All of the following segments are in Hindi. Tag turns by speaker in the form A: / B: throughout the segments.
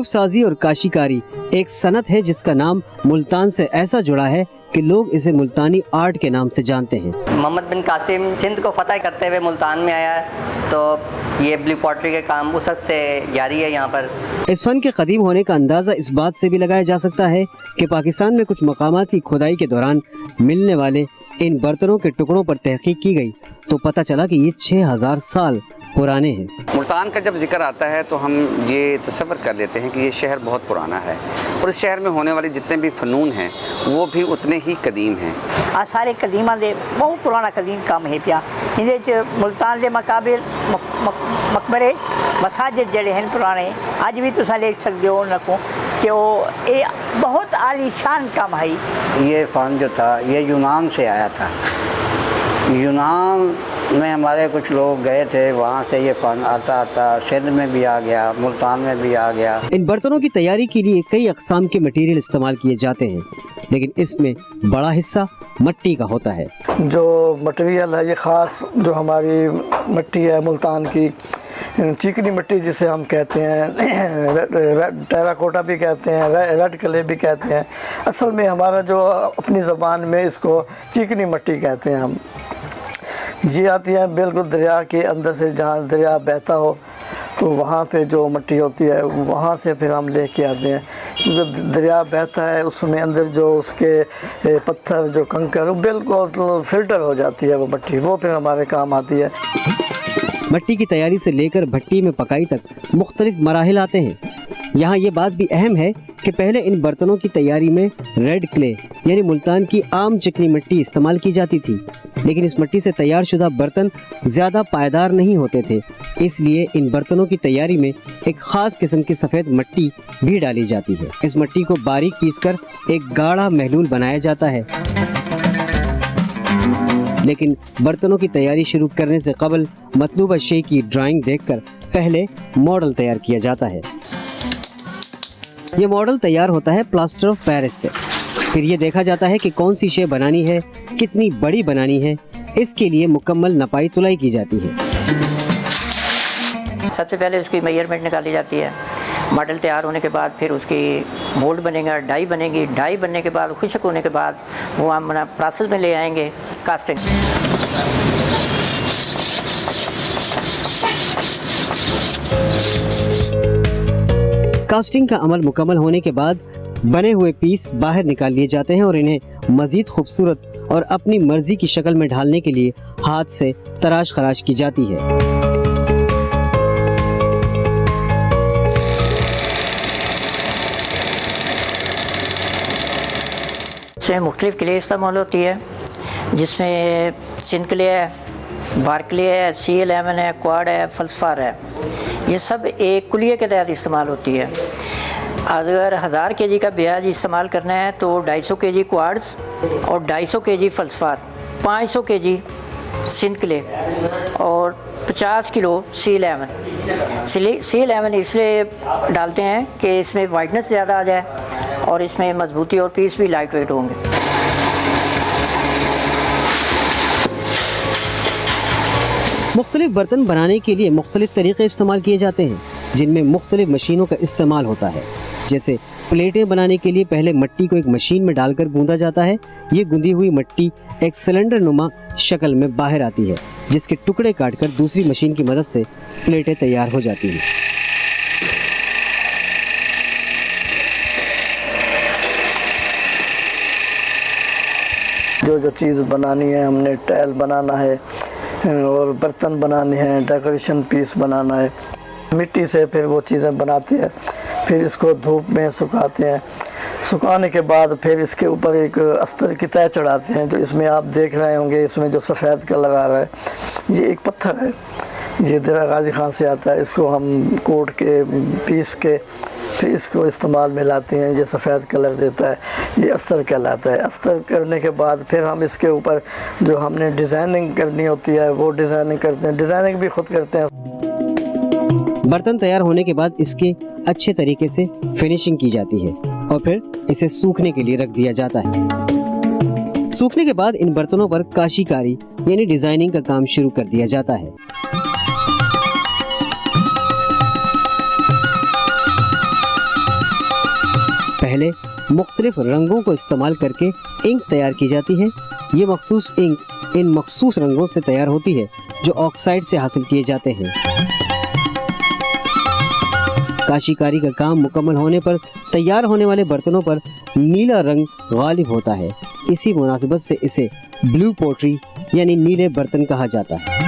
A: साजी और काशीकारी एक सनत है जिसका नाम मुल्तान से ऐसा जुड़ा है कि लोग इसे मुल्तानी आर्ट के नाम से जानते हैं।
B: मोहम्मद बिन कासिम सिंध को फतह करते हुए मुल्तान में आया, तो ये ब्लू पॉटरी के काम उस वक्त से जारी है यहाँ पर।
A: इस फन के कदीम होने का अंदाज़ा इस बात से भी लगाया जा सकता है कि पाकिस्तान में कुछ मकामात की खुदाई के दौरान मिलने वाले इन बर्तनों के टुकड़ों पर तहकीक की गई तो पता चला कि ये 6000 साल पुराने हैं।
C: मुल्तान का जब जिक्र आता है तो हम ये तसव्वुर कर लेते हैं कि ये शहर बहुत पुराना है और इस शहर में होने वाले जितने भी फ़नून हैं वो भी उतने ही कदीम हैं।
D: आ सारे कदीमा दे बहुत पुराना कदीम काम है पिया। इहदे च मुल्तान दे मकाबिर मकबरे मसाजिद जड़े हैं पुराने अज भी तुसा देख सकते हो उनको कि वो ये बहुत आलीशान काम है।
E: ये फ़न जो था ये यूनान से आया था। यूनान में हमारे कुछ लोग गए थे, वहाँ से ये फ़न आता आता सिंध में भी आ गया, मुल्तान में भी आ गया।
A: इन बर्तनों की तैयारी के लिए कई अक़साम के मटेरियल इस्तेमाल किए जाते हैं, लेकिन इसमें बड़ा हिस्सा मिट्टी का होता है।
F: जो मटेरियल है ये ख़ास जो हमारी मिट्टी है मुल्तान की, चिकनी मिट्टी जिसे हम कहते हैं, टेराकोटा भी कहते हैं, रेड क्ले भी कहते हैं। असल में हमारा जो अपनी ज़बान में इसको चिकनी मिट्टी कहते हैं हम। ये आती है बिल्कुल दरिया के अंदर से, जहाँ दरिया बहता हो तो वहाँ पे जो मिट्टी होती है वहाँ से फिर हम लेके आते हैं। क्योंकि दरिया बहता है उसमें अंदर जो उसके पत्थर जो कंकर बिल्कुल फ़िल्टर हो जाती है वो मिट्टी, वो फिर हमारे काम आती है।
A: मिट्टी की तैयारी से लेकर भट्टी में पकाई तक मुख्तलिफ मराहिल आते हैं। यहाँ ये बात भी अहम है कि पहले इन बर्तनों की तैयारी में रेड क्ले यानी मुल्तान की आम चिकनी मिट्टी इस्तेमाल की जाती थी, लेकिन इस मिट्टी से तैयार शुदा बर्तन ज़्यादा पायदार नहीं होते थे, इसलिए इन बर्तनों की तैयारी में एक ख़ास किस्म की सफ़ेद मिट्टी भी डाली जाती है। इस मिट्टी को बारीक पीसकर एक गाढ़ा महलूल बनाया जाता है, लेकिन बर्तनों की तैयारी शुरू करने से कबल मतलूबा शे की ड्राइंग देखकर पहले मॉडल तैयार किया जाता है। ये मॉडल तैयार होता है प्लास्टर ऑफ पेरिस से। फिर ये देखा जाता है कि कौन सी शे बनानी है, कितनी बड़ी बनानी है। इसके लिए मुकम्मल नपाई तुलाई की जाती है।
D: सबसे पहले उसकी मेजरमेंट निकाली जाती है। मॉडल तैयार होने के बाद फिर उसकी मोल्ड बनेगा, डाई बनेगी। डाई बनने के बाद खुश्क होने के बाद वो हम प्रोसेस में ले आएंगे कास्टिंग।
A: कास्टिंग का अमल मुकम्मल होने के बाद बने हुए पीस बाहर निकाल लिए जाते हैं और इन्हें मज़ीद खूबसूरत और अपनी मर्जी की शक्ल में ढालने के लिए हाथ से तराश खराश की जाती है।
D: इसमें मुख्तलिफ क्ले इस्तेमाल होती है, जिसमें सिंध क्ले है, बार क्ले है, C11 है, क्वाड है, फल्सफार है। ये सब एक कुलिये के तहत इस्तेमाल होती है। अगर 1000 kg का ब्याज इस्तेमाल करना है तो 250 kg क्वाड्स और 250 kg फल्सफार, 500 kg सिंध क्ले और 50 किलो C11। C11 इसलिए डालते हैं कि इसमें वाइटनेस ज़्यादा आ जाए और इसमें मजबूती और पीस भी लाइट वेट होंगे।
A: मुख्तलिफ बर्तन बनाने के लिए मुख्तलिफ तरीक़े इस्तेमाल किए जाते हैं, जिनमें मुख्तलिफ मशीनों का इस्तेमाल होता है। जैसे प्लेटें बनाने के लिए पहले मिट्टी को एक मशीन में डालकर गूंदा जाता है। ये गूंदी हुई मिट्टी एक सिलेंडर नुमा शक्ल में बाहर आती है, जिसके टुकड़े काटकर दूसरी मशीन की मदद से प्लेटें तैयार हो जाती हैं।
F: जो चीज़ बनानी है, हमने टाइल बनाना है और बर्तन बनाने हैं, डेकोरेशन पीस बनाना है, मिट्टी से फिर वो चीज़ें बनाते हैं। फिर इसको धूप में सुखाते हैं। सुखाने के बाद फिर इसके ऊपर एक अस्तर की तय चढ़ाते हैं। जो इसमें आप देख रहे होंगे, इसमें जो सफ़ेद कलर आ रहा है, ये एक पत्थर है, ये देरा गाजी खान से आता है। इसको हम कोट के पीस के फिर इसको इस्तेमाल में लाते हैं। ये सफ़ेद कलर देता है, ये अस्तर कहलाता है। अस्तर करने के बाद फिर हम इसके ऊपर जो हमने डिज़ाइनिंग करनी होती है वो डिज़ाइनिंग करते हैं। डिज़ाइनिंग भी खुद करते हैं।
A: बर्तन तैयार होने के बाद इसके अच्छे तरीके से फिनिशिंग की जाती है और फिर इसे सूखने के लिए रख दिया जाता है। सूखने के बाद इन बर्तनों पर काशीकारी यानी डिजाइनिंग का काम शुरू कर दिया जाता है। पहले मुख्तलिफ रंगों को इस्तेमाल करके इंक तैयार की जाती है। ये मखसूस इंक इन मखसूस रंगों से तैयार होती है जो ऑक्साइड से हासिल किए जाते हैं। काशीकारी का काम मुकम्मल होने पर तैयार होने वाले बर्तनों पर नीला रंग गालिब होता है। इसी मुनासिबत से इसे ब्लू पोट्री यानी नीले बर्तन कहा जाता है।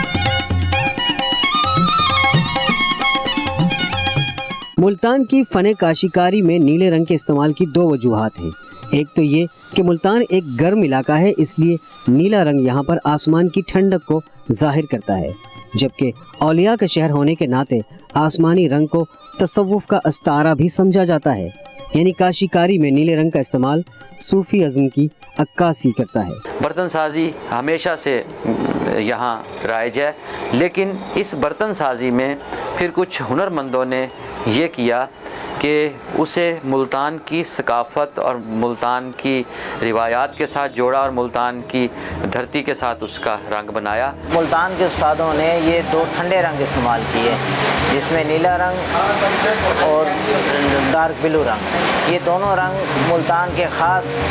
A: मुल्तान की फ़ने काशीकारी में नीले रंग के इस्तेमाल की दो वजूहात हैं। एक तो ये कि मुल्तान एक गर्म इलाका है, इसलिए नीला रंग यहाँ पर आसमान की ठंडक को जाहिर करता है, जबकि औलिया का शहर होने के नाते आसमानी रंग को तसव्वुफ का अस्तारा भी समझा जाता है। यानी काशीकारी में नीले रंग का इस्तेमाल सूफी अज़्म की अक्कासी करता है।
G: बर्तन साजी हमेशा से यहाँ राइज है, लेकिन इस बर्तन साजी में फिर कुछ हुनरमंदों ने ये किया कि उसे मुल्तान की सकाफ़त और मुल्तान की रिवायात के साथ जोड़ा और मुल्तान की धरती के साथ उसका रंग बनाया।
H: मुल्तान के उस्तादों ने ये दो ठंडे रंग इस्तेमाल किए, जिसमें नीला रंग और डार्क ब्लू रंग। ये दोनों रंग मुल्तान के ख़ास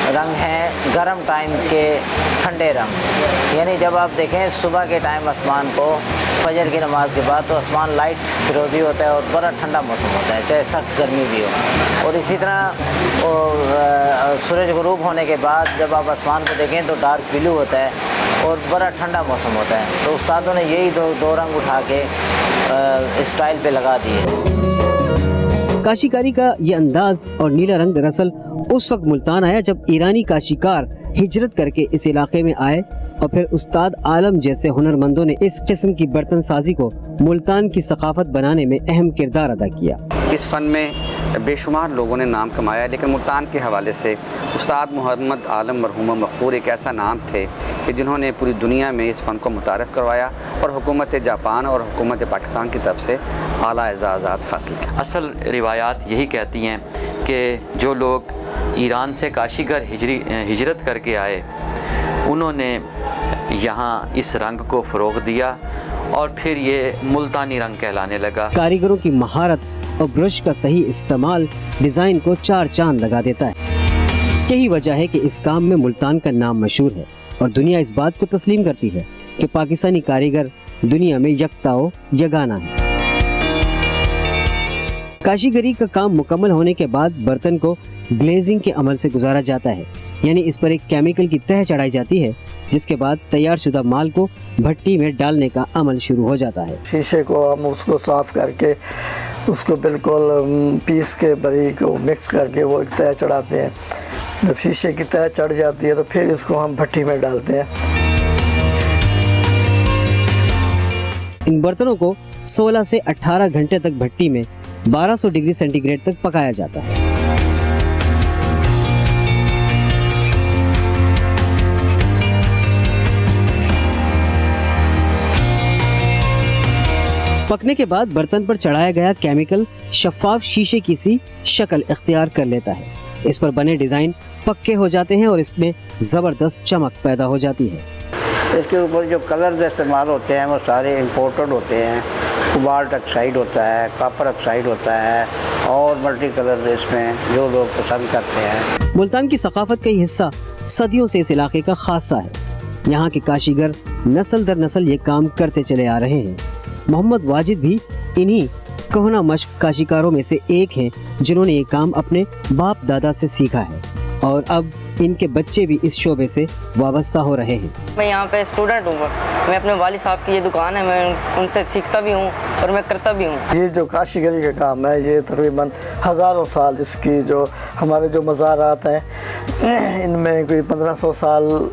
H: रंग हैं, गर्म टाइम के ठंडे रंग। यानी जब आप देखें सुबह के टाइम आसमान को फजर की नमाज के बाद, तो आसमान लाइट फिरोज़ी होता है और बड़ा ठंडा मौसम होता है, चाहे सख्त गर्मी भी हो। और इसी तरह सूरज गुरूब होने के बाद जब आप आसमान को देखें तो डार्क ब्लू होता है और बड़ा ठंडा मौसम होता है। तो उस्तादों ने यही दो रंग उठा के स्टाइल पे लगा दिए।
A: काशीकारी का ये अंदाज और नीला रंग दरअसल उस वक्त मुल्तान आया जब ईरानी काशीकार हिजरत करके इस इलाके में आए और फिर उस्ताद आलम जैसे हुनरमंदों ने इस किस्म की बर्तन साजी को मुल्तान की सकाफत बनाने में अहम किरदार अदा किया।
C: इस फ़न में बेशुमार लोगों ने नाम कमाया, लेकिन मुल्तान के हवाले से उस्ताद मोहम्मद आलम मरहूम मग़फ़ूर एक ऐसा नाम थे कि जिन्होंने पूरी दुनिया में इस फ़न को मुतारफ़ करवाया और हुकूमत जापान और हुकूमत पाकिस्तान की तरफ से आला एजाज़ात हासिल किए।
G: असल रिवायात यही कहती हैं कि जो लोग ईरान से काशीगर हिजरत करके आए, उन्होंने यहाँ इस रंग को फ़रोग़ दिया और फिर ये मुल्तानी रंग कहलाने लगा।
A: कारीगरों की महारत और ब्रश का सही इस्तेमाल डिज़ाइन को चार चांद लगा देता है। यही वजह है कि इस काम में मुल्तान का नाम मशहूर है और दुनिया इस बात को तस्लीम करती है कि पाकिस्तानी कारीगर दुनिया में यकता व यगाना है। काशीगरी का काम मुकम्मल होने के बाद बर्तन को ग्लेजिंग के अमल से गुजारा जाता है, यानी इस पर एक केमिकल की तह चढ़ाई जाती है, जिसके बाद तैयार शुदा माल को भट्टी में डालने का अमल शुरू हो जाता है।
F: शीशे को हम उसको साफ़ करके उसको बिल्कुल पीस के बारीक मिक्स करके वो एक तह चढ़ाते हैं। जब शीशे की तह चढ़ जाती है तो फिर इसको हम भट्टी में डालते हैं।
A: इन बर्तनों को 16 से 18 घंटे तक भट्टी में 1200 डिग्री सेंटीग्रेड तक पकाया जाता है। पकने के बाद बर्तन पर चढ़ाया गया केमिकल शफाफ शीशे की सी शक्ल इख्तियार कर लेता है। इस पर बने डिज़ाइन पक्के हो जाते हैं और इसमें ज़बरदस्त चमक पैदा हो जाती है।
E: इसके ऊपर जो कलर इस्तेमाल होते हैं वो सारे इम्पोर्टेड होते हैं। कोबाल्ट ऑक्साइड होता है, कॉपर ऑक्साइड होता है और मल्टी कलर इसमें जो लोग पसंद करते हैं।
A: मुल्तान की सकाफत का ये हिस्सा सदियों से इस इलाके का खासा है। यहाँ के काशीगर नस्ल दर नस्ल ये काम करते चले आ रहे हैं। मोहम्मद वाजिद भी इन्हीं कहना मश्क काशीकारों में से एक हैं, जिन्होंने ये काम अपने बाप दादा से सीखा है और अब इनके बच्चे भी इस शोबे से वाबस्ता हो रहे हैं।
I: मैं यहाँ पे स्टूडेंट हूँ। मैं अपने वालिद साहब की ये दुकान है, मैं उनसे सीखता भी हूँ और मैं करता भी हूँ।
F: ये जो काशीगरी का काम है ये तकरीबन हज़ारों साल इसकी जो हमारे जो मज़ारात हैं इनमें कोई 1500 साल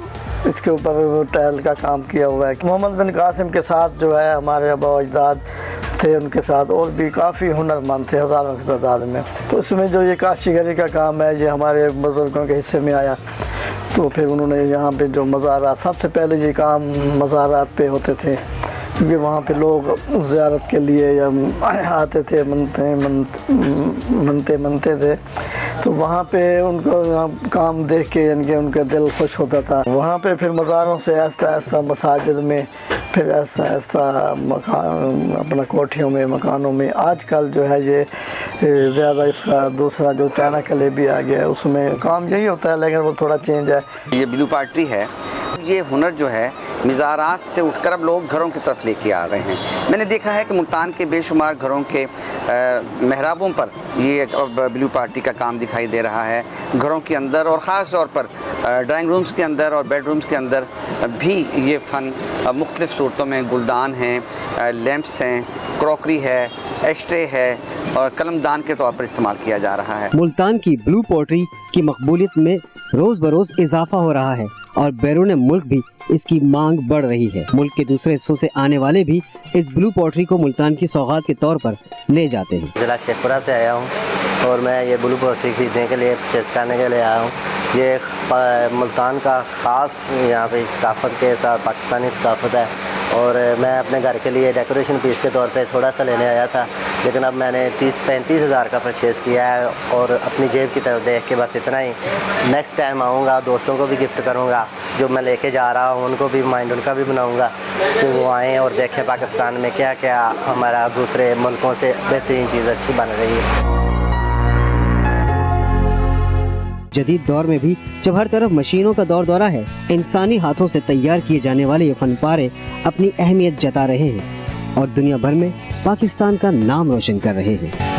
F: इसके ऊपर टाइल का काम किया हुआ है। मोहम्मद बिन कासिम के साथ जो है हमारे आबा अजदाद थे, उनके साथ और भी काफ़ी हुनरमंद थे हज़ारों की तादाद में। तो इसमें जो ये काशीगरी का काम है ये हमारे बुज़ुर्गों के हिस्से में आया। तो फिर उन्होंने यहाँ पे जो मज़ारात, सबसे पहले ये काम मज़ारात पे होते थे, क्योंकि वहाँ पे लोग ज़ियारत के लिए या आते थे, मनते थे। तो वहाँ पे उनको काम देख के उनका दिल खुश होता था। वहाँ पे फिर मज़ारों से ऐसा ऐसा मसाजिद में, फिर ऐसा ऐसा मकान अपना कोठियों में, मकानों में। आजकल जो है ये ज़्यादा इसका दूसरा जो चाइना कले भी आ गया है, उसमें काम यही होता है, लेकिन वो थोड़ा चेंज है।
C: ये ब्लू पॉटरी है, ये हुनर जो है मिज़ारात से उठकर अब लोग घरों की तरफ लेके आ रहे हैं। मैंने देखा है कि मुल्तान के बेशुमार घरों के महराबों पर ये अब ब्लू पॉटरी का काम दिखाई दे रहा है। घरों के अंदर और ख़ास तौर पर ड्राइंग रूम्स के अंदर और बेडरूम्स के अंदर भी ये फ़न मुख्तलिफ़ सूरतों में, गुलदान हैं, लैंप्स हैं, क्रॉकरी है, एस्ट्रे है और कलमदान के तौर पर इस्तेमाल किया जा रहा है।
A: मुल्तान की ब्लू पॉटरी की मकबूलियत में रोज बरोज इजाफा हो रहा है और बैरून मुल्क भी इसकी मांग बढ़ रही है। मुल्क के दूसरे हिस्सों से आने वाले भी इस ब्लू पॉटरी को मुल्तान की सौगात के तौर पर ले जाते हैं।
J: ज़िला शेखपुरा से आया हूँ और मैं ये ब्लू पॉटरी खरीदने के लिए, परचेस करने के लिए आया हूँ। ये मुल्तान का ख़ास यहाँ पे सकाफ़त के साथ पाकिस्तानी सकाफ़त है और मैं अपने घर के लिए डेकोरेशन पीस के तौर पे थोड़ा सा लेने आया था, लेकिन अब मैंने 30-35 हज़ार का परचेज़ किया है और अपनी जेब की तरफ देख के बस इतना ही। नेक्स्ट टाइम आऊँगा, दोस्तों को भी गिफ्ट करूँगा, जो मैं लेके जा रहा हूँ उनको भी माइंड उनका भी बनाऊँगा कि वो आएँ और देखें पाकिस्तान में क्या क्या हमारा दूसरे मुल्कों से बेहतरीन चीज़ अच्छी बन रही है।
A: जदीद दौर में भी जब हर तरफ मशीनों का दौर दौरा है, इंसानी हाथों से तैयार किए जाने वाले ये फनपारे अपनी अहमियत जता रहे हैं और दुनिया भर में पाकिस्तान का नाम रोशन कर रहे हैं।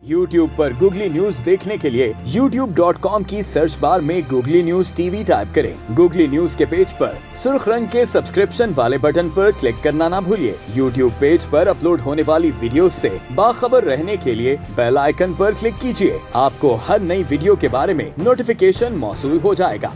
K: YouTube पर गूगली न्यूज देखने के लिए youtube.com की सर्च बार में गूगली न्यूज टीवी टाइप करें। गूगली न्यूज के पेज पर सुर्ख रंग के सब्सक्रिप्शन वाले बटन पर क्लिक करना ना भूलिए। YouTube पेज पर अपलोड होने वाली वीडियोस से बाखबर रहने के लिए बेल आइकन पर क्लिक कीजिए। आपको हर नई वीडियो के बारे में नोटिफिकेशन मौसूल हो जाएगा।